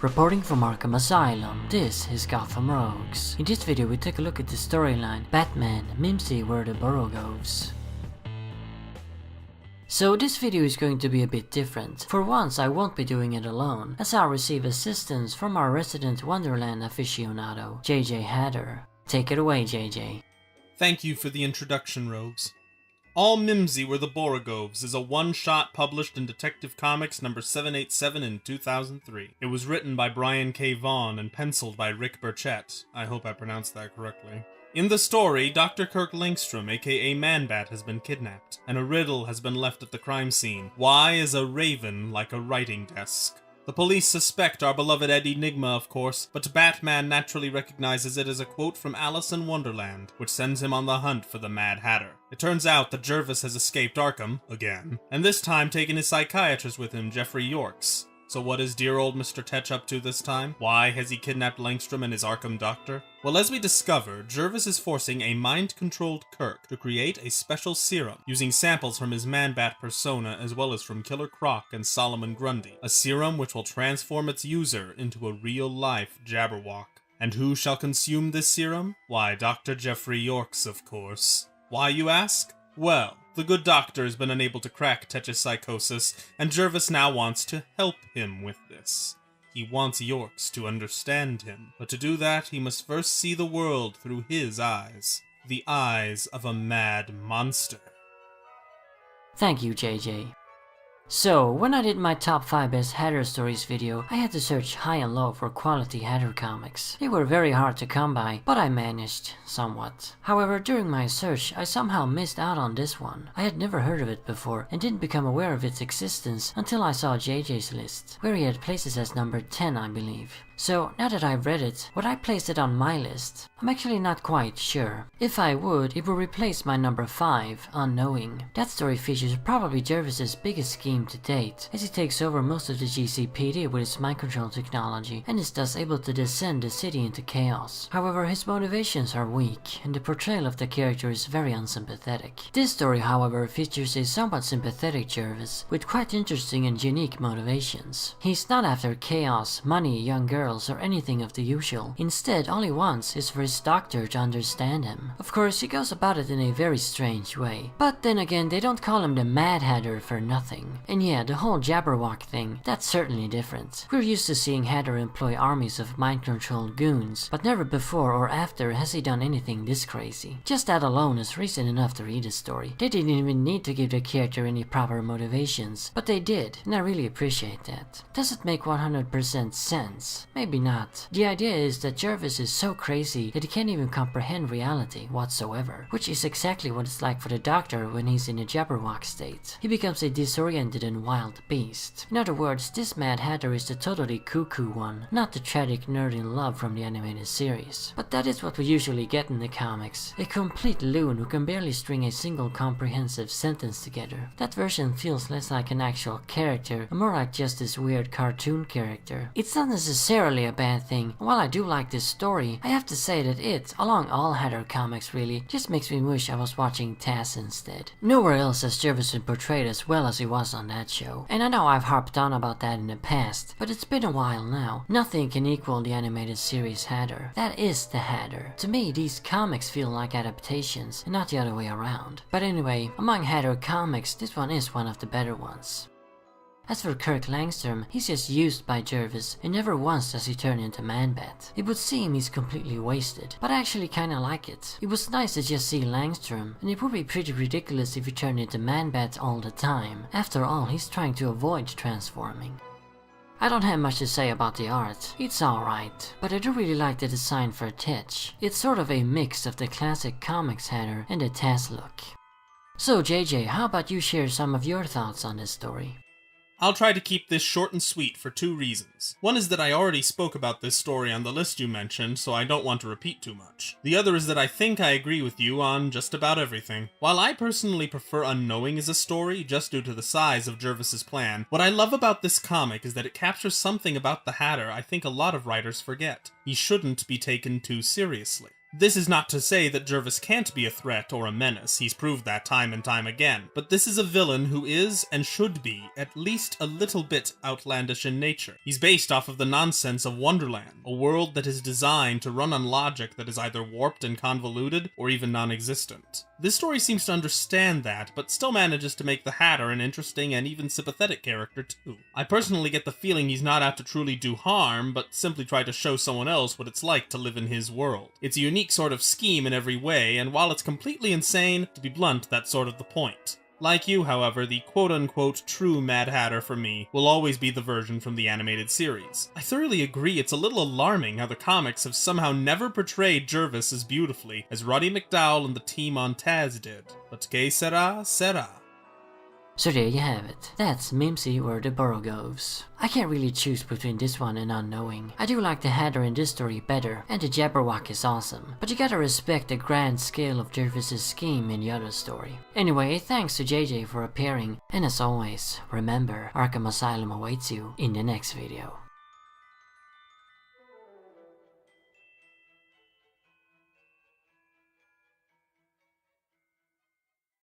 Reporting from Arkham Asylum, this is Gotham Rogues. In this video we take a look at the storyline Batman, Mimsy were the Borogoves. So this video is going to be a bit different. For once I won't be doing it alone, as I'll receive assistance from our resident Wonderland aficionado, JJHatter. Take it away, JJ. Thank you for the introduction, Rogues. All Mimsy Were the Borogoves is a one-shot published in Detective Comics number 787 in 2003. It was written by Brian K. Vaughan and penciled by Rick Burchett. I hope I pronounced that correctly. In the story, Dr. Kirk Langstrom, aka Man-Bat, has been kidnapped, and a riddle has been left at the crime scene. Why is a raven like a writing desk? The police suspect our beloved Ed Enigma, of course, but Batman naturally recognizes it as a quote from Alice in Wonderland, which sends him on the hunt for the Mad Hatter. It turns out that Jervis has escaped Arkham, again, and this time taken his psychiatrist with him, Jeffrey Yorks. So what is dear old Mr. Tetch up to this time? Why has he kidnapped Langstrom and his Arkham doctor? Well, as we discover, Jervis is forcing a mind-controlled Kirk to create a special serum, using samples from his Man-Bat persona as well as from Killer Croc and Solomon Grundy. A serum which will transform its user into a real-life Jabberwock. And who shall consume this serum? Why, Dr. Jeffrey Yorks, of course. Why, you ask? Well, the good doctor has been unable to crack Tetch's psychosis, and Jervis now wants to help him with this. He wants Yorks to understand him, but to do that he must first see the world through his eyes. The eyes of a mad monster. Thank you, JJ. So, when I did my top 5 best Hatter stories video, I had to search high and low for quality Hatter comics. They were very hard to come by, but I managed, somewhat. However, during my search, I somehow missed out on this one. I had never heard of it before, and didn't become aware of its existence until I saw JJ's list, where he had placed it as number 10, I believe. So, now that I've read it, would I place it on my list? I'm actually not quite sure. If I would, it would replace my number 5, Unknowing. That story features probably Jervis's biggest scheme to date, as he takes over most of the GCPD with his mind control technology, and is thus able to descend the city into chaos. However, his motivations are weak, and the portrayal of the character is very unsympathetic. This story, however, features a somewhat sympathetic Jervis, with quite interesting and unique motivations. He's not after chaos, money, young girls, or anything of the usual. Instead, all he wants is for his doctor to understand him. Of course, he goes about it in a very strange way. But then again, they don't call him the Mad Hatter for nothing. And yeah, the whole Jabberwock thing, that's certainly different. We're used to seeing Hatter employ armies of mind-controlled goons, but never before or after has he done anything this crazy. Just that alone is reason enough to read the story. They didn't even need to give the character any proper motivations, but they did, and I really appreciate that. Does it make 100% sense? Maybe not. The idea is that Jervis is so crazy that he can't even comprehend reality whatsoever, which is exactly what it's like for the doctor when he's in a Jabberwock state. He becomes a disoriented and wild beast. In other words, this Mad Hatter is the totally cuckoo one, not the tragic nerd in love from the animated series. But that is what we usually get in the comics. A complete loon who can barely string a single comprehensive sentence together. That version feels less like an actual character, and more like just this weird cartoon character. It's not necessarily a bad thing. While I do like this story, I have to say that it, along all Hatter comics really, just makes me wish I was watching Taz instead. Nowhere else has Jervis been portrayed as well as he was on that show. And I know I've harped on about that in the past, but it's been a while now. Nothing can equal the animated series Hatter. That is the Hatter. To me, these comics feel like adaptations, and not the other way around. But anyway, among Hatter comics, this one is one of the better ones. As for Kirk Langstrom, he's just used by Jervis, and never once does he turn into Man-Bat. It would seem he's completely wasted, but I actually kinda like it. It was nice to just see Langstrom, and it would be pretty ridiculous if he turned into Man-Bat all the time. After all, he's trying to avoid transforming. I don't have much to say about the art. It's alright, but I do really like the design for Tetch. It's sort of a mix of the classic comics Hatter and the Taz look. So JJ, how about you share some of your thoughts on this story? I'll try to keep this short and sweet for 2 reasons. One is that I already spoke about this story on the list you mentioned, so I don't want to repeat too much. The other is that I think I agree with you on just about everything. While I personally prefer Unknowing as a story, just due to the size of Jervis's plan, what I love about this comic is that it captures something about the Hatter I think a lot of writers forget. He shouldn't be taken too seriously. This is not to say that Jervis can't be a threat or a menace, he's proved that time and time again, but this is a villain who is, and should be, at least a little bit outlandish in nature. He's based off of the nonsense of Wonderland, a world that is designed to run on logic that is either warped and convoluted, or even non-existent. This story seems to understand that, but still manages to make the Hatter an interesting and even sympathetic character too. I personally get the feeling he's not out to truly do harm, but simply try to show someone else what it's like to live in his world. It's a unique sort of scheme in every way, and while it's completely insane, to be blunt, that's sort of the point. Like you, however, the quote-unquote true Mad Hatter for me will always be the version from the animated series. I thoroughly agree it's a little alarming how the comics have somehow never portrayed Jervis as beautifully as Roddy McDowall and the team on Taz did. But que sera, sera. So there you have it. That's Mimsy or the Borogoves. I can't really choose between this one and Unknowing. I do like the Hatter in this story better, and the Jabberwock is awesome, but you gotta respect the grand scale of Jervis's scheme in the other story. Anyway, thanks to JJ for appearing, and as always, remember, Arkham Asylum awaits you in the next video.